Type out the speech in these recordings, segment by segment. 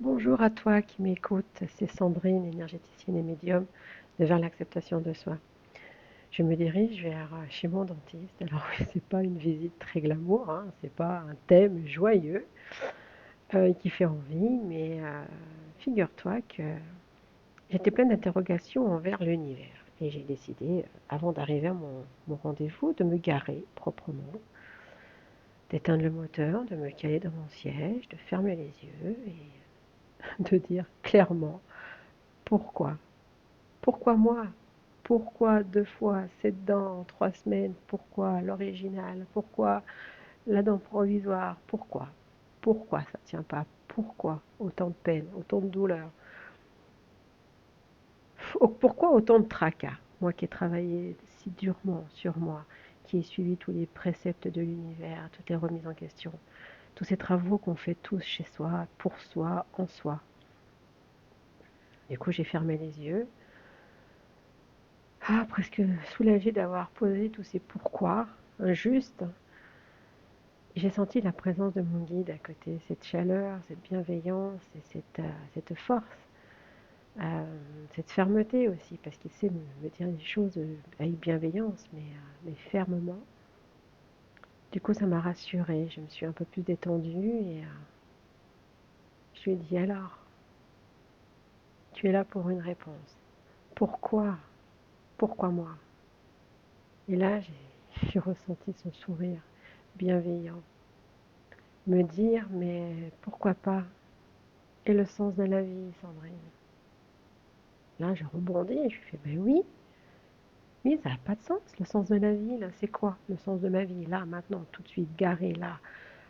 Bonjour à toi qui m'écoute, c'est Sandrine, énergéticienne et médium de Vers l'acceptation de soi. Je me dirige vers chez mon dentiste. Alors oui, c'est pas une visite très glamour, hein, c'est pas un thème joyeux qui fait envie, mais figure-toi que j'étais pleine d'interrogations envers l'univers et j'ai décidé, avant d'arriver à mon rendez-vous, de me garer proprement, d'éteindre le moteur, de me caler dans mon siège, de fermer les yeux et de dire clairement pourquoi. Pourquoi moi? Pourquoi 2 fois cette dent en 3 semaines? Pourquoi l'original? Pourquoi la dent provisoire? Pourquoi? Pourquoi ça ne tient pas? Pourquoi autant de peine, autant de douleur? Pourquoi autant de tracas? Moi qui ai travaillé si durement sur moi, qui ai suivi tous les préceptes de l'univers, toutes les remises en question, tous ces travaux qu'on fait tous chez soi, pour soi, en soi. Du coup, j'ai fermé les yeux, presque soulagée d'avoir posé tous ces pourquoi injustes. J'ai senti la présence de mon guide à côté, cette chaleur, cette bienveillance et cette force, cette fermeté aussi, parce qu'il sait me dire les choses avec bienveillance, mais fermement. Du coup, ça m'a rassurée, je me suis un peu plus détendue et je lui ai dit alors, tu es là pour une réponse. Pourquoi? Pourquoi moi? Et là, j'ai ressenti son sourire bienveillant, me dire mais pourquoi pas? Et le sens de la vie, Sandrine? Là, je rebondis et je lui fais, ben oui, oui, ça n'a pas de sens, le sens de la vie, là, c'est quoi le sens de ma vie, là, maintenant, tout de suite, garé, là,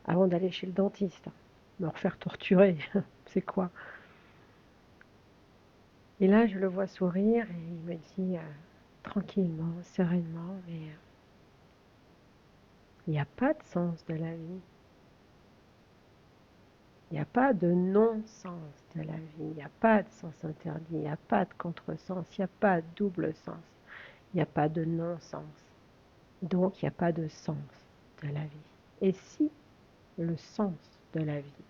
avant d'aller chez le dentiste, me refaire torturer, c'est quoi? Et là, je le vois sourire et il me dit, tranquillement, sereinement, mais il n'y a pas de sens de la vie, il n'y a pas de non-sens de la vie, il n'y a pas de sens interdit, il n'y a pas de contresens, il n'y a pas de double sens, il n'y a pas de non-sens. Donc, il n'y a pas de sens de la vie. Et si le sens de la vie,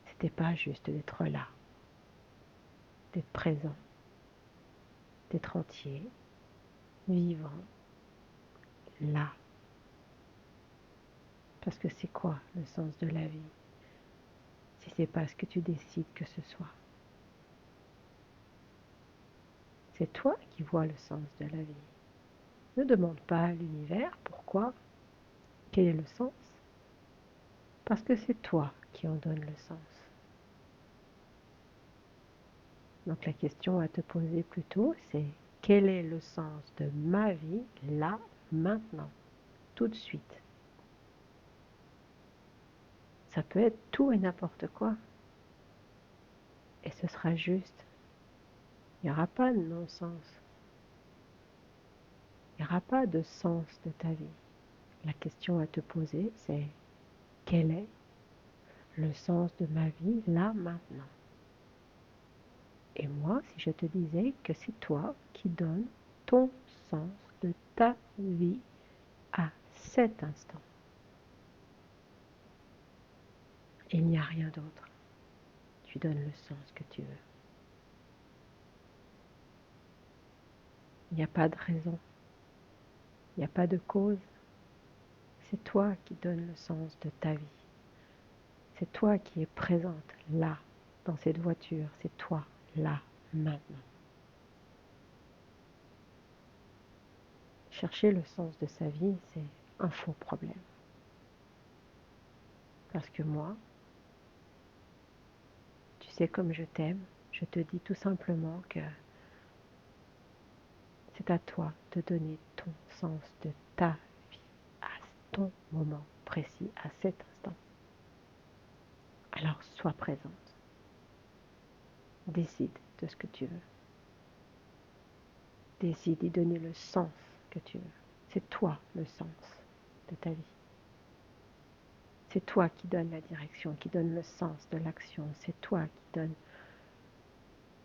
c'était pas juste d'être là, d'être présent, d'être entier, vivant, là. Parce que c'est quoi le sens de la vie si c'est pas ce que tu décides que ce soit? C'est toi qui vois le sens de la vie. Ne demande pas à l'univers pourquoi, quel est le sens, parce que c'est toi qui en donne le sens. Donc la question à te poser plutôt, c'est quel est le sens de ma vie là, maintenant, tout de suite? Ça peut être tout et n'importe quoi. Et ce sera juste. Il n'y aura pas de non-sens. Il n'y aura pas de sens de ta vie. La question à te poser, c'est quel est le sens de ma vie là, maintenant? Et moi, si je te disais que c'est toi qui donnes ton sens de ta vie à cet instant. Il n'y a rien d'autre. Tu donnes le sens que tu veux. Il n'y a pas de raison. Il n'y a pas de cause. C'est toi qui donnes le sens de ta vie. C'est toi qui es présente là, dans cette voiture. C'est toi, là, maintenant. Chercher le sens de sa vie, c'est un faux problème. Parce que moi, tu sais comme je t'aime, je te dis tout simplement que c'est à toi de donner ton sens de ta vie à ton moment précis, à cet instant. Alors sois présente. Décide de ce que tu veux. Décide d'y donner le sens que tu veux. C'est toi le sens de ta vie. C'est toi qui donne la direction, qui donne le sens de l'action. C'est toi qui donne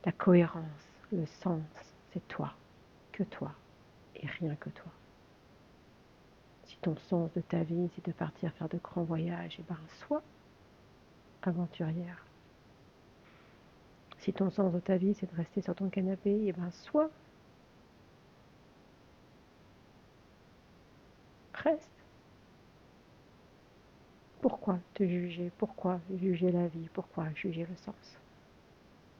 la cohérence, le sens. C'est toi, que toi et rien que toi. Si ton sens de ta vie, c'est de partir faire de grands voyages, eh ben sois aventurière. Si ton sens de ta vie, c'est de rester sur ton canapé, eh ben soit, reste. Pourquoi te juger? Pourquoi juger la vie? Pourquoi juger le sens?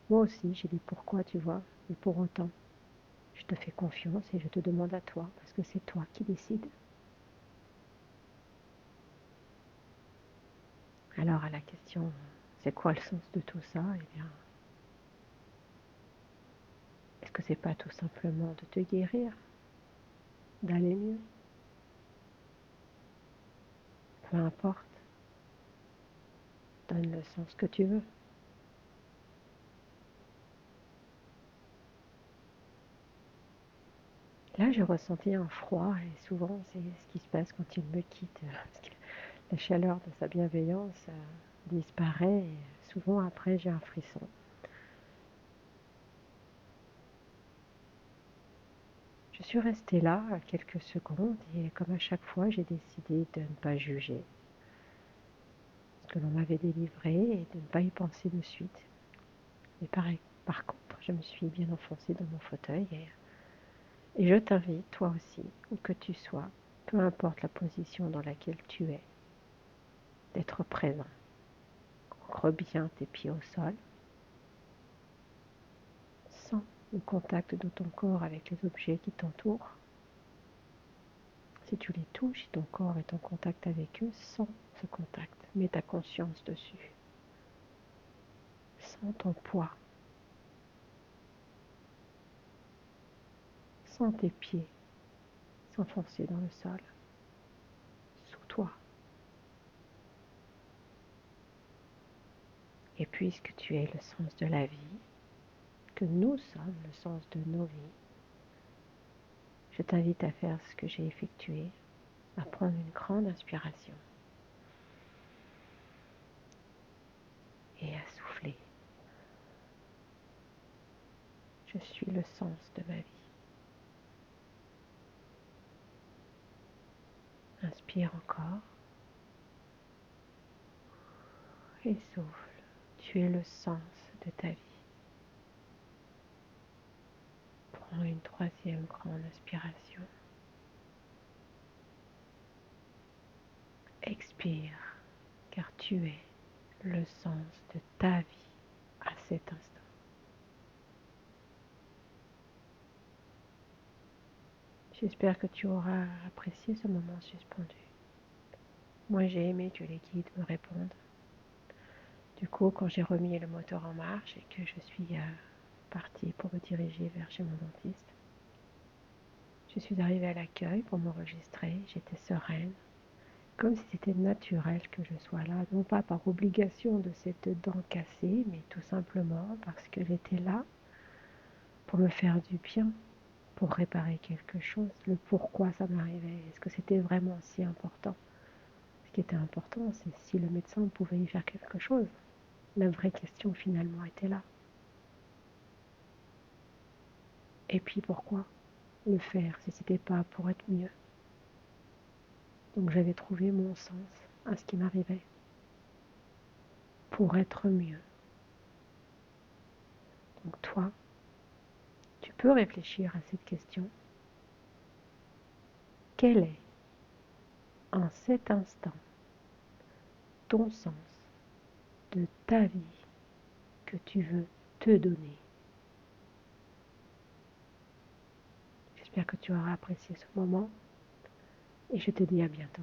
Moi aussi, j'ai des pourquoi, tu vois, et pour autant, je te fais confiance et je te demande à toi, parce que c'est toi qui décides. Alors à la question, c'est quoi le sens de tout ça? Eh bien, est-ce que c'est pas tout simplement de te guérir, d'aller mieux? Peu importe, donne le sens que tu veux. Là, j'ai ressenti un froid et souvent, c'est ce qui se passe quand il me quitte. Parce que la chaleur de sa bienveillance disparaît et souvent après, j'ai un frisson. Je suis restée là quelques secondes et comme à chaque fois, j'ai décidé de ne pas juger ce que l'on m'avait délivré et de ne pas y penser de suite. Mais pareil, par contre, je me suis bien enfoncée dans mon fauteuil et je t'invite, toi aussi, où que tu sois, peu importe la position dans laquelle tu es, d'être présent. Ancre bien tes pieds au sol, sens le contact de ton corps avec les objets qui t'entourent. Si tu les touches, si ton corps est en contact avec eux, sens ce contact, mets ta conscience dessus. Sens ton poids, sens tes pieds s'enfoncer dans le sol, sous toi. Et puisque tu es le sens de la vie, que nous sommes le sens de nos vies, je t'invite à faire ce que j'ai effectué, à prendre une grande inspiration et à souffler. Je suis le sens de ma vie. Inspire encore et souffle. Tu es le sens de ta vie. Prends une troisième grande inspiration. Expire, car tu es le sens de ta vie à cet instant. J'espère que tu auras apprécié ce moment suspendu. Moi, j'ai aimé que les guides me répondent. Du coup, quand j'ai remis le moteur en marche et que je suis partie pour me diriger vers chez mon dentiste, je suis arrivée à l'accueil pour m'enregistrer. J'étais sereine, comme si c'était naturel que je sois là, non pas par obligation de cette dent cassée, mais tout simplement parce que j'étais là pour me faire du bien, pour réparer quelque chose, le pourquoi ça m'arrivait, est-ce que c'était vraiment si important? Ce qui était important, c'est si le médecin pouvait y faire quelque chose. La vraie question finalement était là. Et puis pourquoi le faire si c'était pas pour être mieux? Donc j'avais trouvé mon sens à ce qui m'arrivait, pour être mieux. Donc toi, tu peux réfléchir à cette question. Quel est, en cet instant, ton sens de ta vie que tu veux te donner? J'espère que tu auras apprécié ce moment et je te dis à bientôt.